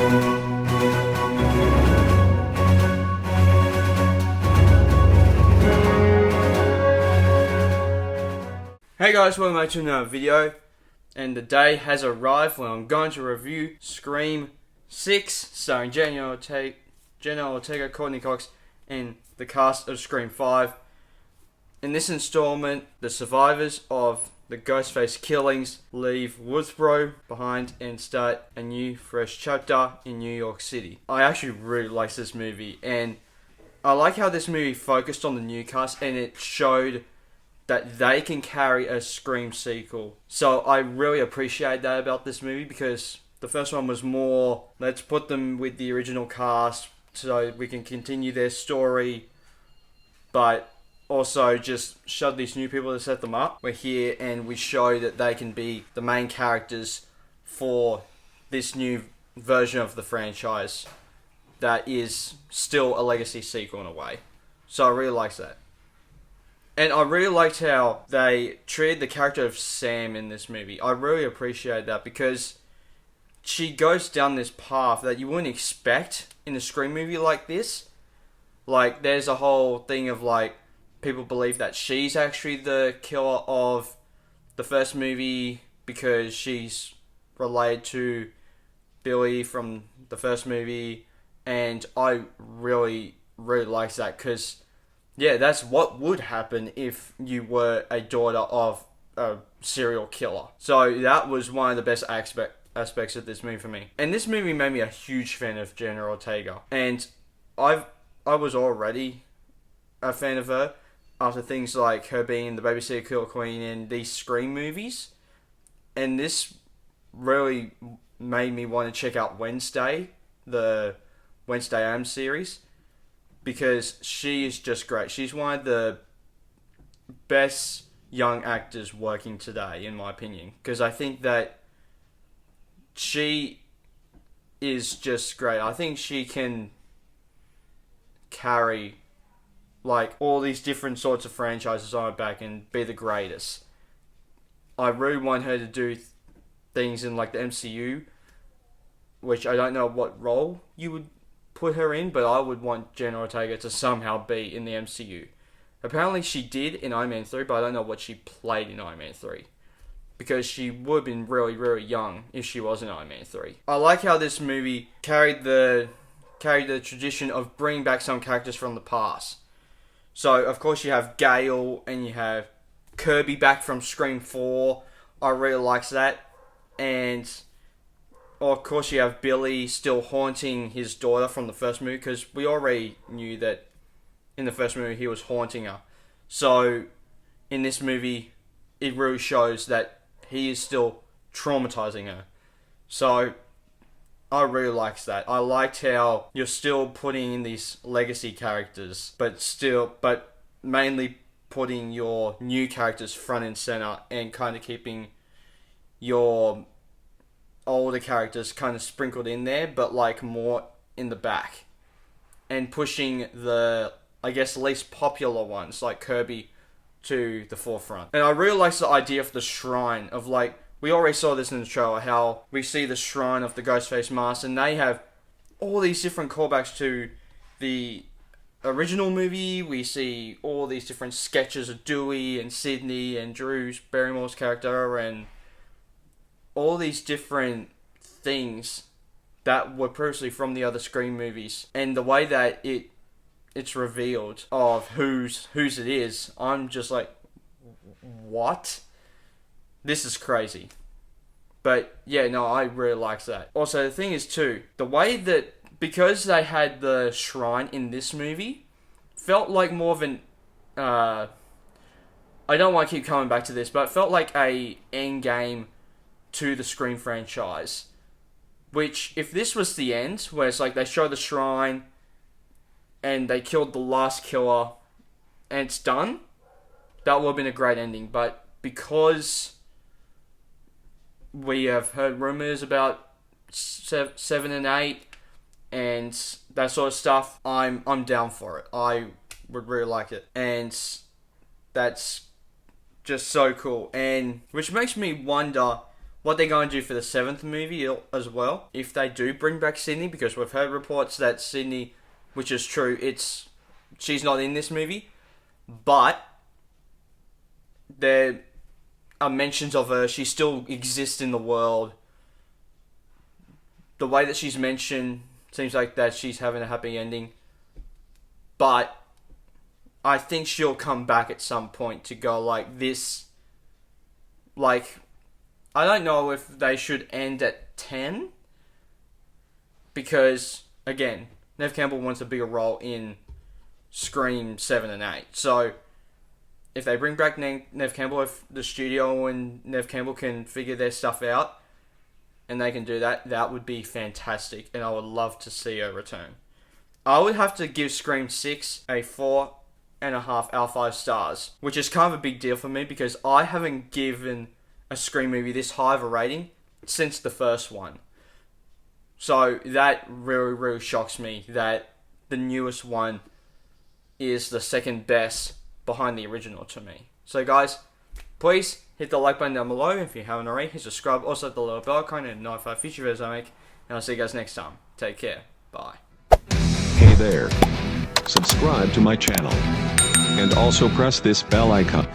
Hey guys, welcome back to another video, and the day has arrived when I'm going to review Scream 6, starring Jenna Ortega, Courtney Cox, and the cast of Scream 5. In this installment, the survivors of the Ghostface killings leave Woodsboro behind and start a new, fresh chapter in New York City. I actually really like this movie, and I like how this movie focused on the new cast, and it showed that they can carry a Scream sequel. So I really appreciate that about this movie, because the first one was more, let's put them with the original cast so we can continue their story, but also just shove these new people to set them up. We're here and we show that they can be the main characters for this new version of the franchise that is still a legacy sequel in a way. So I really like that. And I really liked how they treated the character of Sam in this movie. I really appreciate that, because she goes down this path that you wouldn't expect in a Scream movie like this. Like, there's a whole thing of, like, people believe that she's actually the killer of the first movie because she's related to Billy from the first movie. And I really, really liked that, because yeah, that's what would happen if you were a daughter of a serial killer. So that was one of the best aspects of this movie for me. And this movie made me a huge fan of Jenna Ortega. And I was already a fan of her after things like her being the Babysitter Killer Queen in these Scream movies. And this really made me want to check out Wednesday, the Wednesday Addams series, because she is just great. She's one of the best young actors working today, in my opinion. Because I think that she is just great. I think she can carry, like, all these different sorts of franchises on her back and be the greatest. I really want her to do things in, like, the MCU, which I don't know what role you would put her in, but I would want Jenna Ortega to somehow be in the MCU. Apparently she did in Iron Man 3, but I don't know what she played in Iron Man 3. Because she would have been really, really young if she was in Iron Man 3. I like how this movie carried the tradition of bringing back some characters from the past. So, of course, you have Gale and you have Kirby back from Scream 4. I really liked that. And of course, you have Billy still haunting his daughter from the first movie, because we already knew that in the first movie he was haunting her. So, in this movie, it really shows that he is still traumatizing her. So, I really liked that. I liked how you're still putting in these legacy characters, but mainly putting your new characters front and center, and kind of keeping your older characters kind of sprinkled in there, but like more in the back, and pushing the, I guess, least popular ones like Kirby to the forefront. And I really like the idea of the shrine, of, like, we already saw this in the trailer, how we see the shrine of the Ghostface mask, and they have all these different callbacks to the original movie. We see all these different sketches of Dewey and Sydney and Drew Barrymore's character, and all these different things that were previously from the other Scream movies. And the way that it's revealed of whose it is, I'm just like, what? This is crazy. But yeah, no, I really liked that. Also, the thing is too, the way that, because they had the shrine in this movie, felt like more of an, I don't want to keep coming back to this, but it felt like a endgame to the Scream franchise. Which, if this was the end, where it's like they show the shrine and they killed the last killer and it's done, that would have been a great ending. But because we have heard rumors about 7 and 8 and that sort of stuff, I'm down for it. I would really like it. And that's just so cool. And which makes me wonder what they're going to do for the 7th movie as well. If they do bring back Sydney, because we've heard reports that Sydney, which is true, she's not in this movie, but there are mentions of her. She still exists in the world. The way that she's mentioned seems like that she's having a happy ending. But I think she'll come back at some point to go like this. Like, I don't know if they should end at 10. Because, again, Neve Campbell wants a bigger role in Scream 7 and 8. So, if they bring back Neve Campbell, if the studio and Neve Campbell can figure their stuff out, and they can do that, that would be fantastic, and I would love to see her return. I would have to give Scream 6 a 4.5 out of 5 stars, which is kind of a big deal for me, because I haven't given a Scream movie this high of a rating since the first one. So that really, really shocks me that the newest one is the second best behind the original to me. So guys, please hit the like button down below if you haven't already. Hit subscribe, also hit the little bell icon and notify future videos I make. And I'll see you guys next time. Take care. Bye. Hey there. Subscribe to my channel. And also press this bell icon.